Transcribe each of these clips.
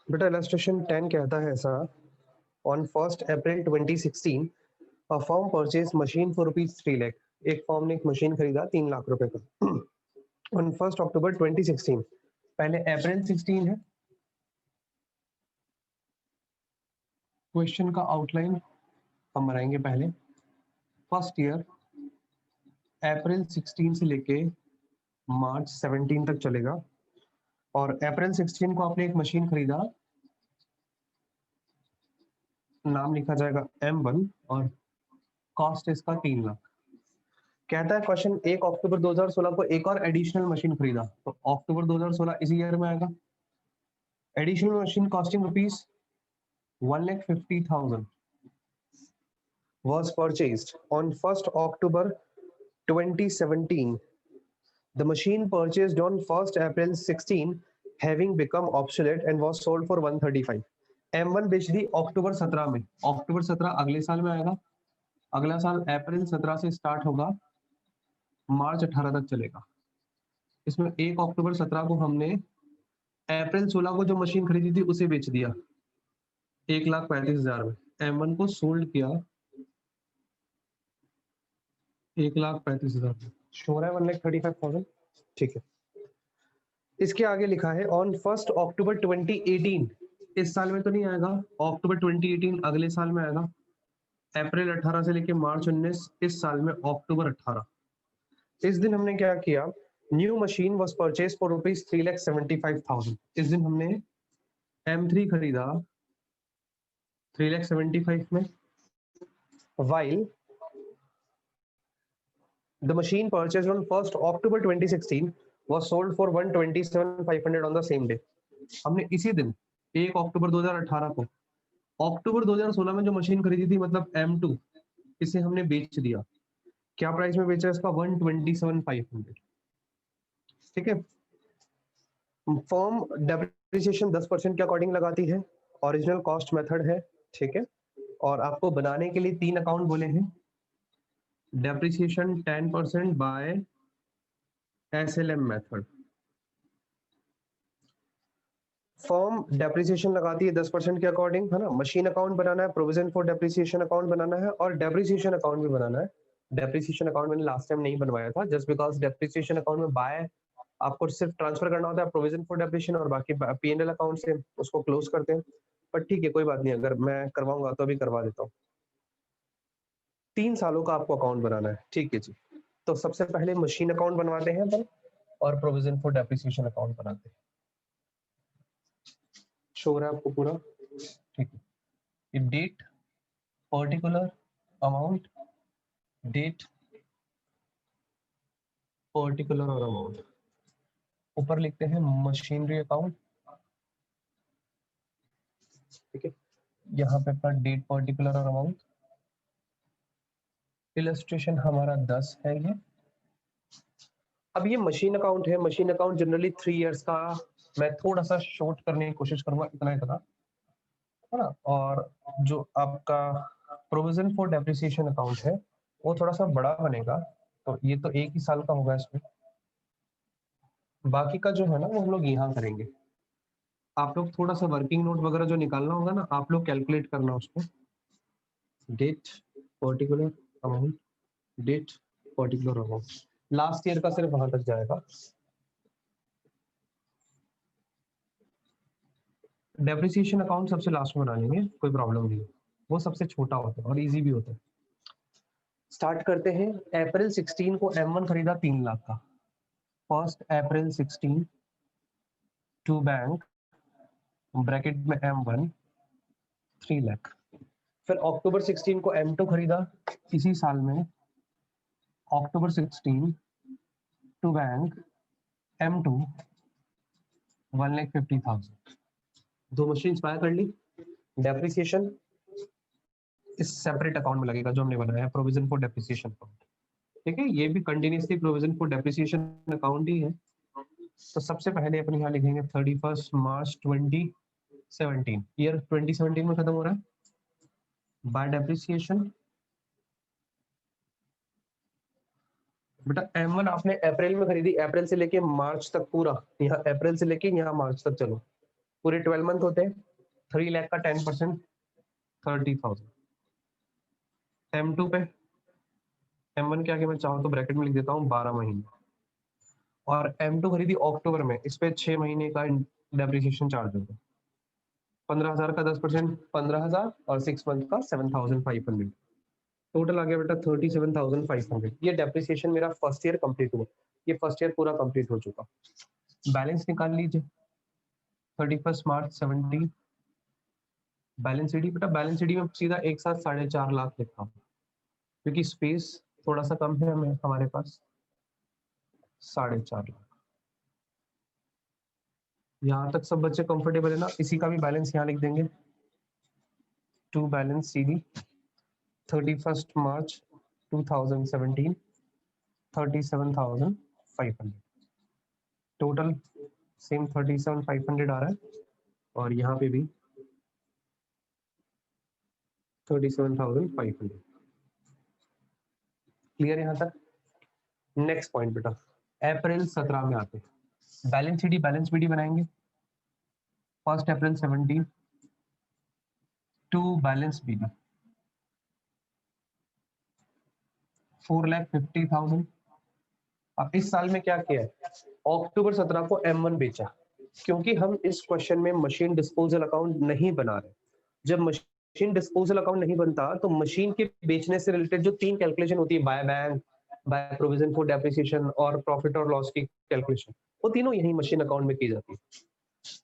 बेटा इलस्ट्रेशन 10 कहता है ऐसा, on 1st April 2016 a firm purchase machine for ₹3 lakh. एक फर्म ने एक मशीन खरीदा 3 लाख रुपए का ऑन 1st अक्टूबर 2016। पहले अप्रैल 16 है। क्वेश्चन का आउटलाइन हम बनाएंगे पहले। फर्स्ट ईयर अप्रैल 16 से लेके मार्च 17 तक चलेगा, और अप्रैल 16 को आपने एक मशीन खरीदा, नाम लिखा जाएगा M1 और कॉस्ट इसका 3 लाख। कहता है क्वेश्चन 1 अक्टूबर 2016 को एक और एडिशनल मशीन खरीदा, तो अक्टूबर 2016 इसी ईयर में आएगा। Additional machine costing rupees 1,50,000 was purchased on 1st October 2017. The machine purchased on 1st April 16 having become obsolete and was sold for 135. M1 बेच दी अक्टूबर 17 में। अक्टूबर 17 अगले साल में आएगा। अगला साल अप्रैल 17 से स्टार्ट होगा, मार्च 18 तक चलेगा। इसमें 1 अक्टूबर 17 को हमने अप्रैल 16 को जो मशीन खरीदी थी उसे बेच दिया 1,35,000 में। M1 को सोल्ड किया 1,35,000 में। शो रहा है 1,35,000। ठीक है। इसके आगे लिखा है ऑन 1st अक्टूबर 2018। इस साल में तो नहीं आएगा, अक्टूबर 2018 अगले साल में आएगा। अप्रैल 18 से लेके मार्च 19 इस साल में अक्टूबर 18। इस दिन हमने क्या किया, new machine was purchase for ₹3,75,000। इस दिन हमने M3 खरीदा 3,75,000 में, while the machine purchased on 1st October 2016 was sold for 127,500 on the same day। हमने इसी दिन 1 अक्टूबर 2018 को अक्टूबर 2016 में जो मशीन खरीदी थी, मतलब M2, इसे हमने बेच दिया। क्या प्राइस में बेचा इसका? 127,500। ठीक है। फर्म डेप्रिसिएशन 10% के अकॉर्डिंग लगाती है, ओरिजिनल कॉस्ट मेथड है। ठीक है। और आपको बनाने के लिए 3 अकाउंट बोले हैं। Depreciation 10% by SLM method. Firm depreciation लगाती है 10% के अकॉर्डिंग, है ना। मशीन अकाउंट बनाना है, प्रोविजन फॉर डेप्रिसिएशन अकाउंट बनाना है, और डेप्रिसिएशन अकाउंट भी बनाना है। डेप्रिसिएशन अकाउंट मैंने लास्ट टाइम नहीं बनवाया था, जस्ट बिकॉज डेप्रिसिएशन अकाउंट में बाय आपको सिर्फ ट्रांसफर करना होता है प्रोविजन फॉर डेप्रिसिएशन, और बाकी P&L अकाउंट से उसको क्लोज करते हैं। पर ठीक है, कोई बात नहीं, अगर मैं करवाऊंगा तो अभी करवा देता हूँ। 3 सालों का आपको अकाउंट बनाना है। ठीक है जी। तो सबसे पहले मशीन अकाउंट बनवाते हैं अपन, और प्रोविजन फॉर डेप्रिसिएशन अकाउंट बनाते हैं। शो हो रहा है आपको पूरा? ठीक है। Date, particular amount, date, particular और अमाउंट। ऊपर लिखते हैं मशीनरी अकाउंट। ठीक है। यहाँ पे अपना डेट, पर्टिकुलर और अमाउंट। इलस्ट्रेशन हमारा 10 है ये। अब ये मशीन अकाउंट है। मशीन अकाउंट जनरली 3 इयर्स का, मैं थोड़ा सा शॉर्ट करने की कोशिश करूंगा, इतना ही पता है ना। और जो आपका प्रोविजन फॉर डेप्रिसिएशन अकाउंट है वो थोड़ा सा बड़ा बनेगा, तो ये तो 1 ही साल का होगा इसमें। बाकी का जो है ना वो हम लोग यहाँ करेंगे। आप लोग थोड़ा सा वर्किंग नोट वगैरह जो निकालना होगा ना, आप लोग कैलकुलेट करना उसको। Date, particular amount, date, particular amount. Last year का सिर्फ वहां तक जाएगा। डेप्रिसिएशन अकाउंट सबसे लास्ट में बना लेंगे, कोई प्रॉब्लम नहीं है, वो सबसे छोटा होता है और इजी भी होता है। स्टार्ट करते हैं। अप्रैल 16 को M1 खरीदा 3 लाख का। 1st April 16 to bank, bracket में M1 3 लाख। फिर अक्टूबर 16 को M2 खरीदा इसी साल में, October 16 to bank M2 1,50,000। 2 machine buy कर ली। डेप्रिसिएशन इस सेपरेट अकाउंट में लगेगा जो हमने बनाया है, प्रोविजन फॉर डेप्रिसिएशन अकाउंट। ठीक है। ये भी continuously provision for depreciation account ही है। तो सबसे पहले अपन यहाँ लिखेंगे 31 मार्च 2017। ईयर 2017 में खत्म हो रहा है। बाय डेप्रिसिएशन बेटा M1 आपने अप्रैल में खरीदी, अप्रैल से लेके मार्च तक पूरा, यहाँ अप्रैल से लेके यहाँ मार्च तक चलो, पूरे 12 मंथ होते हैं, 3 लाख का 10% 30,000। M2 पे, M1 के आगे मैं चाहूँ तो ब्रैकेट में लिख देता हूँ 12 महीने, और M2 खरीदी अक्टूबर में, इस पे 6 महीने का डेप्रिसिएशन चार्ज होगा। 15,000 का 10% 15,000 और 6 मंथ का 7,500, टोटल आ गया बेटा 37,500। ये डेप्रिसिएशन मेरा फर्स्ट ईयर कंप्लीट हुआ, ये फर्स्ट ईयर पूरा कंप्लीट हो चुका। बैलेंस निकाल लीजिए 31 मार्च 17, बैलेंस शीट बेटा, बैलेंस शीट में सीधा एक साथ 4.5 लाख लिखा हूं, क्योंकि स्पेस थोड़ा सा कम है हमें, हमारे पास 4.5 लाख। यहाँ तक सब बच्चे कंफर्टेबल है ना? इसी का भी बैलेंस यहाँ लिख देंगे, to balance CD 31 March 2017 37,500, total same 37,500 आ रहा है, और यहाँ पे भी 37,500। क्लियर यहाँ तक? नेक्स्ट पॉइंट बेटा, अप्रैल 17 में आते हैं, बैलेंस शीट बैलेंस बीडी बनाएंगे। 1 अप्रैल 17 टू बैलेंस बीडी 4,50,000। अब इस साल में क्या किया है, अक्टूबर 17 को M1 बेचा, क्योंकि हम इस क्वेश्चन में मशीन डिस्पोजल अकाउंट नहीं बना रहे। जब मशीन डिस्पोजल अकाउंट नहीं बनता तो मशीन के बेचने से रिलेटेड जो 3 कैलकुलेशन होती है, by bank, by provision for depreciation और प्रॉफिट और लॉस की कैलकुलेशन, वो तीनों यही मशीन अकाउंट में की जाती है।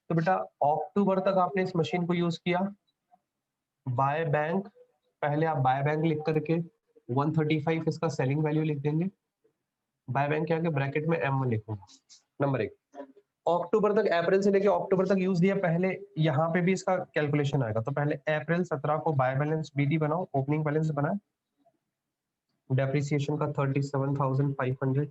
तो बेटा अक्टूबर तक आपने इस मशीन को यूज किया। बाय बैंक, पहले आप बाय बैंक लिख करके 135 इसका सेलिंग वैल्यू लिख देंगे, बाय बैंक के आगे ब्रैकेट में M1 लिखूंगा। नंबर 1, अक्टूबर तक, अप्रैल से लेके अक्टूबर तक यूज दिया, पहले यहाँ पे भी इसका कैलकुलेशन आएगा। तो पहले अप्रैल 17 को बाय बैलेंस बीडी बनाओ, ओपनिंग बैलेंस बनाए, डेप्रिसिएशन का 37,500,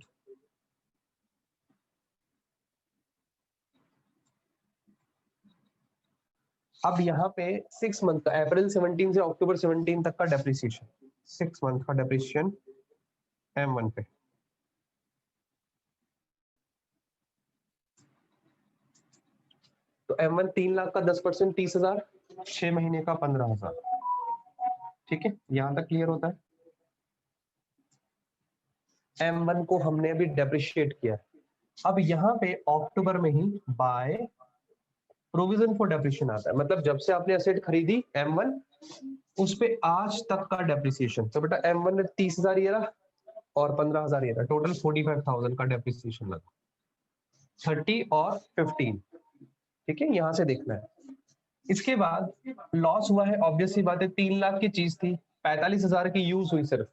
अब यहाँ पे 6 मंथ का, अप्रैल 17 से अक्टूबर 17 तक का डेप्रिसिएशन, 6 मंथ का डेप्रिसिएशन M1 पे। तो M1 3 लाख का 10% 30,000, 6 महीने का 15,000। ठीक है, यहां तक क्लियर होता है? M1 को हमने अभी डेप्रिशिएट किया। अब यहाँ पे अक्टूबर में ही बाय प्रोविजन फॉर डेप्रिसिएशन आता है, मतलब जब से आपने एसेट खरीदी M1 उस पे आज तक का डेप्रिसिएशन। तो बेटा M1 ने 30,000 ये रहा और 15,000 ये रहा, टोटल 45,000 का डेप्रिसिएशन लगा, 30 और 15। ठीक है, यहां से देखना है। इसके बाद लॉस हुआ है, ऑब्वियस सी बात है, 3 लाख की चीज थी, 45,000 की यूज हुई सिर्फ।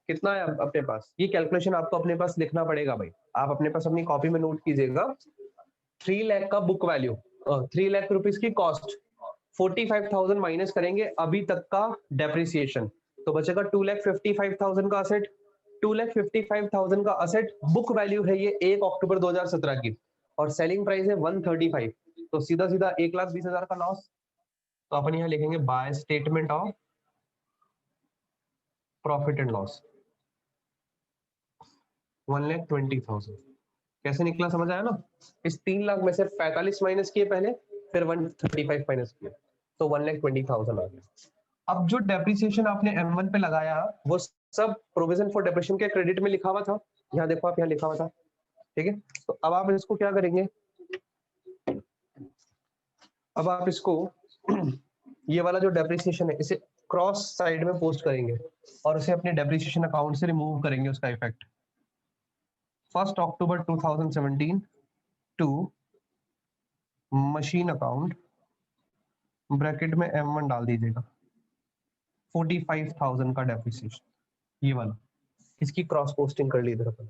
कितना है अपने पास? ये कैलकुलेशन आपको अपने पास लिखना पड़ेगा भाई, आप अपने पास अपनी कॉपी में नोट कीजिएगा। 3 लाख का बुक वैल्यू, 3 लाख रुपीस की कॉस्ट, 45,000 माइनस करेंगे अभी तक का डेप्रिसिएशन, तो बचेगा 2,55,000 का असेट। 2,55,000 का असेट बुक वैल्यू है ये 1 अक्टूबर 2017 की, और सेलिंग प्राइस है 135, तो सीधा सीधा 1,20,000 का लॉस। तो अपन यहाँ लिखेंगे by statement of profit and loss 1,20,000। कैसे निकला समझ आया ना? इस 3 लाख में से 45 माइनस किए पहले, फिर 135 माइनस किए, तो 1,20,000 आ गया। अब जो डेप्रिसिएशन आपने M1 पे लगाया वो सब प्रोविजन फॉर डेप्रिसिएशन के क्रेडिट में लिखा हुआ था, यहाँ देखो आप, यहाँ लिखा हुआ था। ठीक है, तो अब आप इसको क्या करेंगे, अब आप इसको ये वाला जो डेप्रिसिएशन है इसे क्रॉस साइड में पोस्ट करेंगे और उसे अपने डेप्रिसिएशन अकाउंट से रिमूव करेंगे, उसका effect. 1 October 2017 to machine account, bracket में M1 डाल दीजिएगा, 45,000 का डेप्रिसिएशन, ये वाला, इसकी क्रॉस पोस्टिंग कर ली इधर अपन।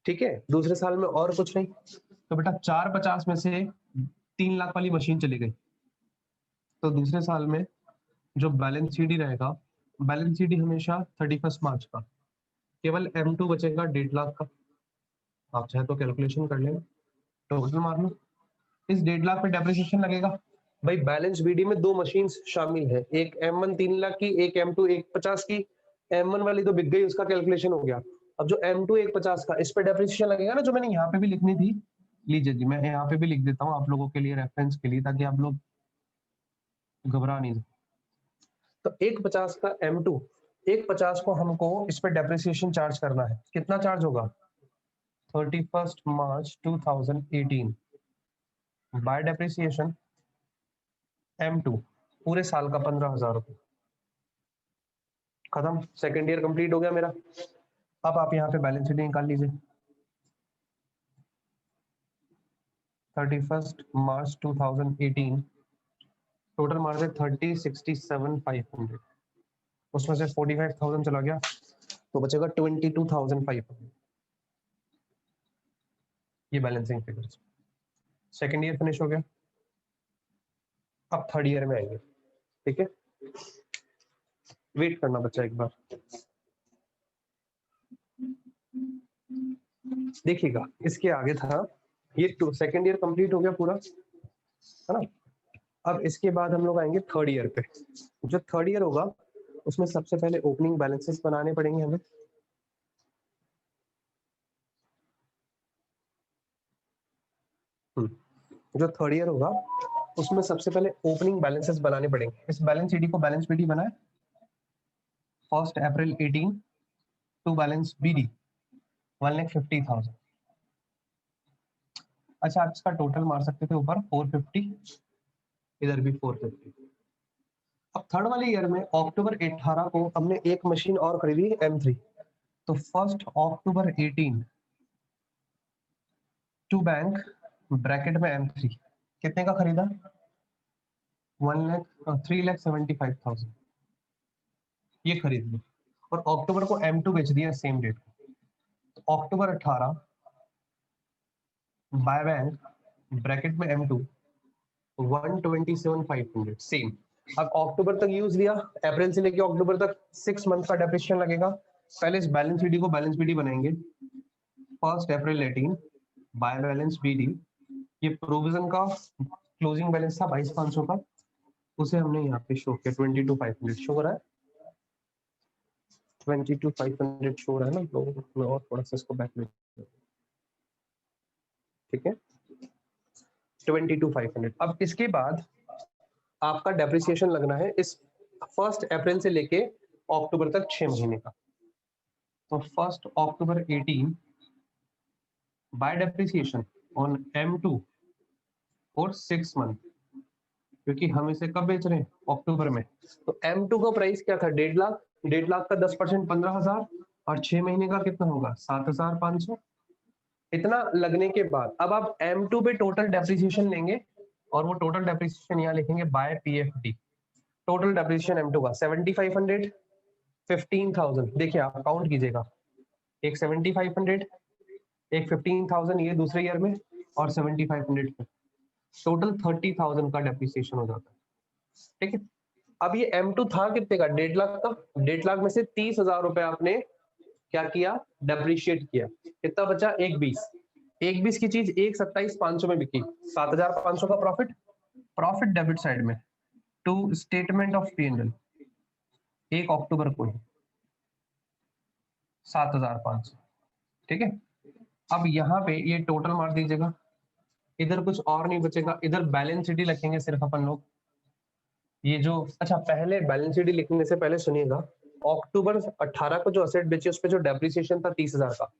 ठीक है, दूसरे साल में और कुछ नहीं, तो बेटा 450 में से 3 लाख वाली मशीन चली गई, तो दूसरे साल में जो बैलेंस शीट रहेगा, बैलेंस शीट हमेशा 31 मार्च का, केवल M2 बचेगा 1.5 लाख का। आप चाहे तो कैलकुलेशन कर लेना, टोटल मार लो, इस 1.5 लाख पे डेप्रिसिएशन लगेगा। भाई बैलेंस बीडी में 2 मशीन शामिल है, एक M1 3 लाख की, एक M2 150 की। M1 वाली तो बिक गई, उसका कैलकुलेशन हो गया। अब जो M2 150 का, इस पे डेप्रिसिएशन लगेगा ना, जो मैंने यहाँ पे भी लिखनी थी, लीजिए जी, मैं यहाँ पे भी लिख देता हूँ आप लोगों के लिए रेफरेंस के लिए, ताकि आप लोग घबरा नहीं जाए। तो 150 का M2, 150 को हमको इस पे डेप्रिसिएशन चार्ज करना है। कितना चार्ज होगा? 31 मार्च 2018 बाय डेप्रिसिएशन M2 पूरे साल का 15,000 रुपये। खत्म, सेकेंड ईयर कंप्लीट हो गया मेरा। अब आप यहाँ पे बैलेंस शीट निकाल लीजिए। 31 मार्च 2018 टोटल मार्जिन 30,67,500, उसमें से 45,000 चला गया तो बचेगा 22,500। ये balancing figures. Second year finish हो गया, अब थर्ड ईयर में आएंगे। ठीक है, वेट करना बच्चा एक बार। देखिएगा इसके आगे था ये सेकेंड ईयर कंप्लीट हो गया पूरा, है ना। अब इसके बाद हम लोग आएंगे थर्ड ईयर पे। जो थर्ड ईयर होगा उसमें सबसे पहले ओपनिंग बैलेंसेस बनाने पड़ेंगे हमें। जो थर्ड ईयर होगा उसमें सबसे पहले ओपनिंग बैलेंसेस बनाने पड़ेंगे। इस बैलेंस शीट को बैलेंस बीडी बनाए 1 अप्रैल 18 टू बैलेंस बीडी 1,50,000। अच्छा, आप इसका टोटल मार सकते थे ऊपर 450, इधर भी 450। अब थर्ड वाले ईयर में अक्टूबर 18 को हमने एक मशीन और खरीदी M3, तो 1 अक्टूबर 18 टू बैंक ब्रैकेट में M3 कितने का खरीदा? 3,75,000 ये खरीद ली, और अक्टूबर को M2 बेच दिया सेम डेट को। तो अक्टूबर 18 बाय बैंक ब्रैकेट में M2 127,500 सेम। अब अक्टूबर तक यूज लिया, अप्रैल से लेके अक्टूबर तक 6 मंथ का डेप्रिसिएशन लगेगा। पहले इस बैलेंस बीडी को बैलेंस बीडी बनाएंगे 1 अप्रैल 18 बाय बैलेंस बीडी। ये प्रोविजन का क्लोजिंग बैलेंस था 22,500 का, उसे हमने यहाँ पे शो किया 22,500 शो हो रहा है। 22,500 शो हो रहा है ना, तो मैं और थोड़ा सा इसको बैक में, ठीक है 22,500। अब इसके बाद आपका डेप्रिसिएशन लगना है इस 1 अप्रैल से लेके अक्टूबर तक 6 महीने का। तो 1 अक्टूबर 18 बाय डेप्रिसिएशन ऑन M2 और 6 मंथ, क्योंकि हम इसे कब बेच रहे हैं? अक्टूबर में। तो M2 का प्राइस क्या था? 1.5 लाख। 1.5 लाख का 10% 15,000, और 6 महीने का कितना होगा? 7,500। इतना लगने के बाद अब आप M2 पे टोटल डेप्रिसिएशन लेंगे, और वो टोटल डेप्रिसिएशन यहाँ लिखेंगे bye PFD। Total depreciation M2 का 7,500, 15,000। देखिए आप काउंट कीजिएगा, एक 7,500, एक 15,000 ये दूसरे ईयर में, और 7,500 पे टोटल 30,000 का डेप्रिसिएशन हो जाता है। ठीक है, अब ये M2 था कितने का? 1.5 लाख का। 1.5 लाख में से 30,000 रुपए आपने क्या किया? डेप्रिशिएट किया। कितना बचा? 1,20। 1,20 की चीज 1,27,500 में बिकी, 7,500 का प्रॉफिट। प्रॉफिट डेबिट साइड में टू स्टेटमेंट ऑफ P&L 1 अक्टूबर को ही 7,500। ठीक है, अब यहाँ पे ये टोटल मार दीजिएगा, इधर कुछ और नहीं बचेगा, इधर बैलेंस शीट लिखेंगे सिर्फ अपन लोग। ये जो, अच्छा पहले बैलेंस शीट लिखने से पहले सुनिएगा, अक्टूबर 18 को जो असेट बेचे उस पे जो डेप्रिसिएशन था 30,000 का,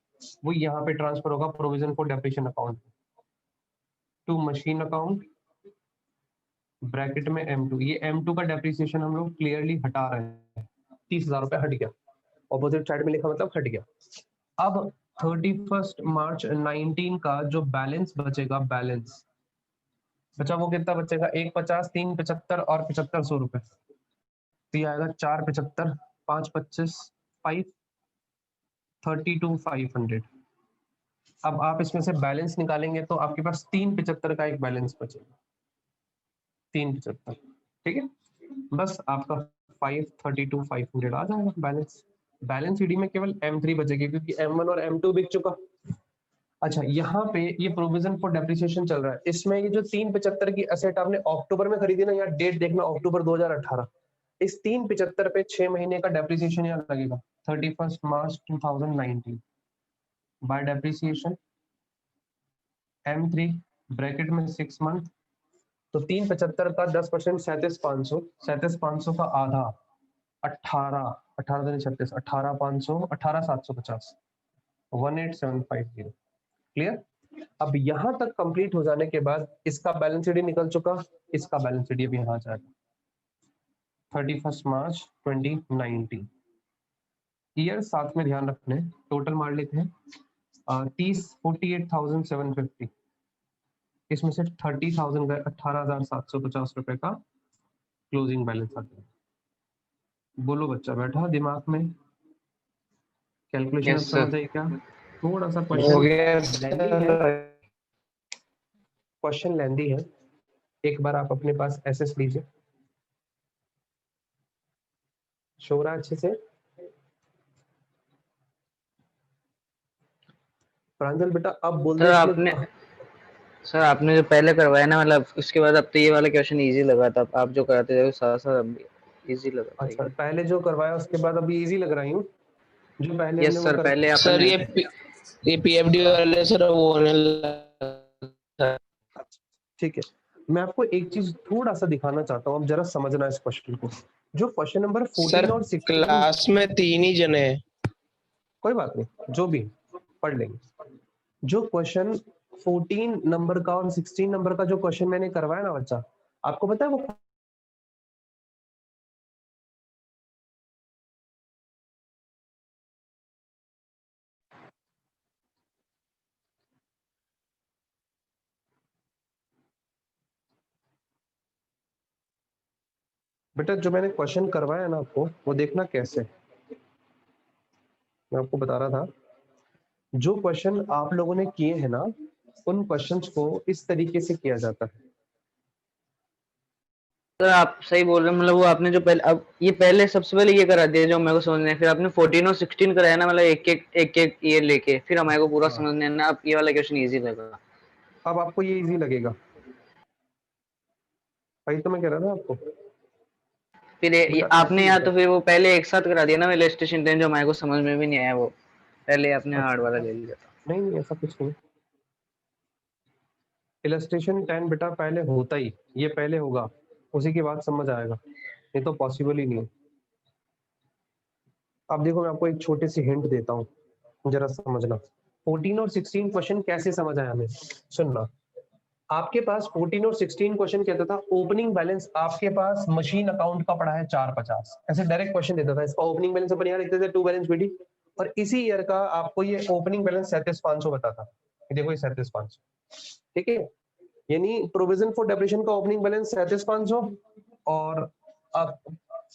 वो यहाँ पे ट्रांसफर होगा provision for depreciation account to machine account bracket में M2। ये M2 का डेप्रिसिएशन हम लोग क्लियरली हटा रहे हैं, 30,000 रुपए हट गया, ऑपोजिट साइड में लिखा मतलब हट गया। अब 31 मार्च 19 का जो बैलेंस बचेगा, बैलेंस बचा वो कितना बचेगा? 1,50, 3,75 और 7,500 रुपए। तो ये आएगा 4,75, 5,25, 32,500। अब आप इसमें से बैलेंस निकालेंगे तो आपके पास 3,75 का एक बैलेंस बचेगा, 3,75। ठीक है, बस आपका 5,32,500 आ जाएगा बैलेंस। बैलेंस ईडी में केवल M3 बचेगी, क्योंकि M1 और M2 बिक चुका। अच्छा, यहाँ पे ये प्रोविजन फॉर डेप्रिसिएशन चल रहा है, इसमें ये जो 3,75 की एसेट आपने अक्टूबर में खरीदी ना, यहाँ डेट देखना अक्टूबर 2018, इस 3,75 पे 6 महीने का डेप्रिसिएशन यहाँ लगेगा 31 मार्च 2019 बाय डेप्रिसिएशन M3 ब्रैकेट में 6 मंथ, तो 375 का 10% 37,500, 37,500 का आधा 18, 18 36, 18,500, 18,750, 18,750। क्लियर? अब यहां तक कंप्लीट हो जाने के बाद इसका बैलेंस शीट निकल चुका, इसका बैलेंस शीट भी यहाँ जाएगा 31 मार्च 2019। ईयर साथ में ध्यान रखने, टोटल मार लेते हैं 48,750, इसमें से 30,000 गए, 18,750 रुपए का क्लोजिंग बैलेंस आता है। बोलो बच्चा बैठा दिमाग में, कैलकुलेशन अब यस समझ सर। आई क्या? थोड़ा सा हो क्वेश्चन गया लेंदी है, सर। क्वेश्चन लेंदी है, एक बार आप अपने पास एसएस लीजिए। शो रहा है अच्छे से? प्रांजल बेटा अब बोल दे इसमें। सर आपने जो पहले करवाया ना, मतलब उसके बाद अब तो ये वाला क्वेश्चन इजी लगा था, आप जो कराते थे साथ साथ अब इजी लगा था अच्छा, ये। पहले जो करवाया उसके बाद अभी इजी लग रही हूँ, जो पहले हमने यस वो सर, कर। पहले सर अपन ये पीएफडी वाले सर वो होने लगा। ठीक है, मैं आपको एक चीज थोड़ा सा दिखाना चाहता हूँ, अब जरा समझना इस क्वेश्चन को। जो क्वेश्चन नंबर 14 सर और 16, क्लास में 3 ही जने हैं। कोई बात नहीं, जो भी पढ़ लेंगे। जो क्वेश्चन 14 नंबर का और 16 नंबर का जो क्वेश्चन मैंने करवाया ना बच्चा, आपको पता है वो बेटा जो मैंने क्वेश्चन करवाया ना आपको, वो देखना कैसे, मैं आपको बता रहा था। जो क्वेश्चन आप लोगों ने किए हैं ना, उन क्वेश्चंस को इस तरीके से किया जाता है। सर आप सही बोल रहे हैं, मतलब वो आपने जो पहले, अब ये पहले सबसे पहले ये करा दिया जो मेरे को समझ नहीं आया, फिर आपने 14 और 16 कराया ना, मतलब एक एक ये लेके फिर हमारे को पूरा हाँ, समझ नहीं आना। अब ये वाला क्वेश्चन इजी लगा। अब आपको ये इजी लगेगा, भाई तो मैं कह रहा था आपको। फिर ये बेटा ऐसे आपने ही या होता तो है। फिर वो पहले एक साथ करा दिया ना इलस्ट्रेशन टेन, जो हमारे को समझ में भी नहीं आया, वो पहले आपने हार्ड वाला अच्छा, ले लिया था। नहीं नहीं ऐसा कुछ नहीं। इलस्ट्रेशन 10 बेटा पहले होता ही, ये पहले होगा, उसी के बाद समझ आएगा, ये तो पॉसिबल ही नहीं है। अब देखो मैं आपको एक छोटी सी हिंट देता हूँ, जरा समझना। 14 और 16 क्वेश्चन कैसे समझ आया हमें, सुनना। आपके पास 14 और 16 क्वेश्चन कहता था ओपनिंग बैलेंस आपके पास मशीन अकाउंट का पड़ा है 450, ऐसे डायरेक्ट क्वेश्चन देता था। इसका ओपनिंग बैलेंस अपन यहाँ लिखते थे 2 बैलेंस बीडी, और इसी ईयर का आपको ये ओपनिंग बैलेंस 37,500 बताता। देखो ये 37,500, ठीक है, यानी प्रोविजन फॉर डेप्रिसिएशन का ओपनिंग बैलेंस 37,500 और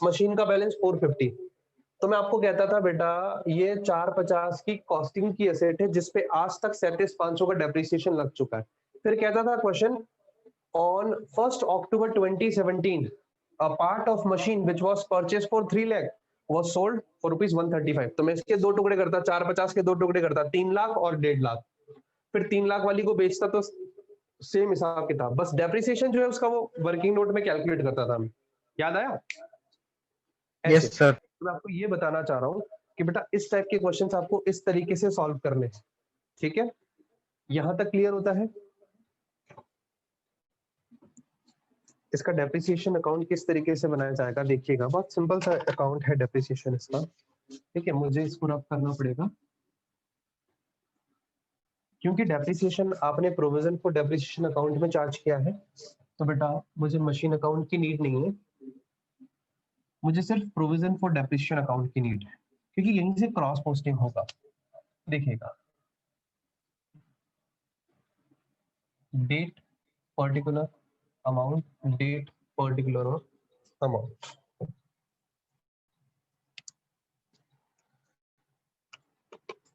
मशीन का बैलेंस 450। तो मैं आपको कहता था बेटा ये 450 की कॉस्टिंग की एसेट है जिसपे आज तक 37,500 का डेप्रिसिएशन लग चुका है। फिर कहता था question on 1 October 2017 a part of machine which was purchased for 3 lakh was sold for rupees 135। तो मैं इसके दो टुकड़े करता, 450 के दो टुकड़े करता, 3 लाख और 1.5 लाख, फिर 3 लाख वाली को बेचता, तो सेम हिसाब किताब, बस डेप्रिसिएशन जो है उसका वो वर्किंग नोट में कैलकुलेट करता था। याद आया? ऐसे यस सर। तो मैं आपको ये बताना चाह रहा हूँ कि बेटा इस टाइप के क्वेश्चंस आपको इस तरीके से सॉल्व करने हैं, ठीक है? यहां तक क्लियर होता है? इसका डेप्रिसिएशन अकाउंट किस तरीके से बनाया जाएगा देखिएगा, बहुत सिंपल सा अकाउंट है डेप्रिसिएशन इसका, ठीक है। मुझे इसको रब करना पड़ेगा क्योंकि डेप्रिसिएशन आपने प्रोविजन फॉर डेप्रिसिएशन अकाउंट में चार्ज किया है, तो बेटा मुझे मशीन अकाउंट की नीड नहीं है, मुझे सिर्फ प्रोविजन फॉर डेप्रिसिएशन अकाउंट की नीड है, क्योंकि यहीं से क्रॉस पोस्टिंग होगा। देखिएगा, date particular amount, date particular amount,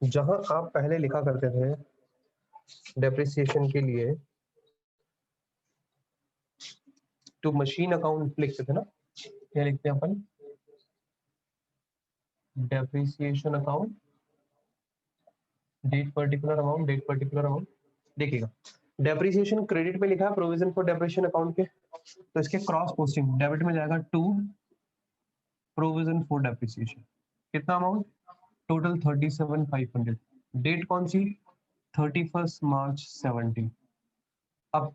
जहां आप पहले लिखा करते थे डेप्रिसिएशन के लिए टू मशीन अकाउंट लिखते थे ना, क्या लिखते हैं अपन, depreciation account, date particular amount, date particular amount. देखिएगा डेप्रिसिएशन क्रेडिट में लिखा है प्रोविजन फॉर डेप्रिसिएशन अकाउंट के, तो इसके क्रॉस पोस्टिंग डेबिट में जाएगा टू प्रोविजन फॉर डेप्रिसिएशन, कितना अमाउंट, टोटल 37,500, डेट कौन सी, 31 मार्च 17, अब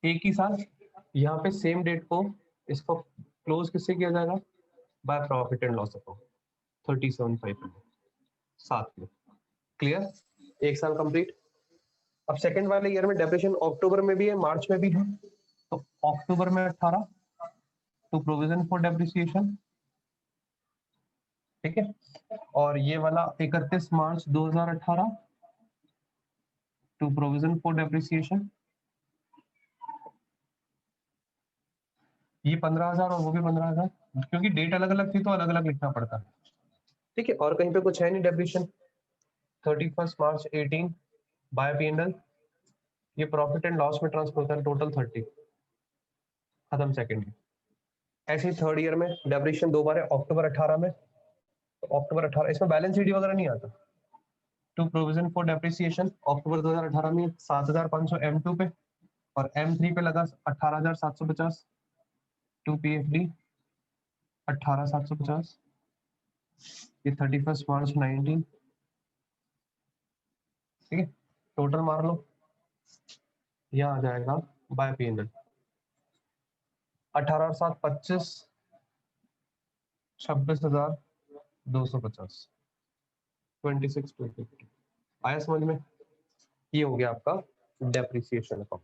एक ही साथ यहाँ पे सेम डेट को इसको क्लोज किससे किया जाएगा, by profit and loss account 37,500 साथ में। क्लियर, एक साल कंप्लीट। अब सेकंड वाले ईयर में डेप्रिसिएशन अक्टूबर में भी है, मार्च में भी है, तो अक्टूबर में 18 टू प्रोविजन फॉर डेप्रिसिएशन, ठीक है। और ये वाला 31 मार्च 2018 टू प्रोविजन फॉर डेप्रिसिएशन, ये 15,000 और वो भी 15,000, क्योंकि डेट अलग अलग थी तो अलग अलग लिखना पड़ता है, ठीक है। और कहीं पे कुछ है नहीं डेप्रिसिएशन। 31 मार्च 18 बाय P&L, ये प्रॉफिट एंड लॉस में ट्रांसफर होता है, टोटल 30, खत्म सेकंड ईयर। ऐसे ही थर्ड ईयर में डेप्रिसिएशन दो बार है, अक्टूबर 18 में, तो अक्टूबर 18 इसमें बैलेंस शीट वगैरह नहीं आता। टू प्रोविजन फॉर डेप्रिसिएशन अक्टूबर 2018 में 7,500 M2 पे, और M3 पे लगा 18,750 टू PFD 18,750, ये 31 मार्च 19, ठीक है। टोटल मार लो, यहाँ आ जाएगा बाय P&L 18 और 7 25, 26,250, 26,250। आया समझ में? ये हो गया आपका डेप्रिसिएशन अकाउंट।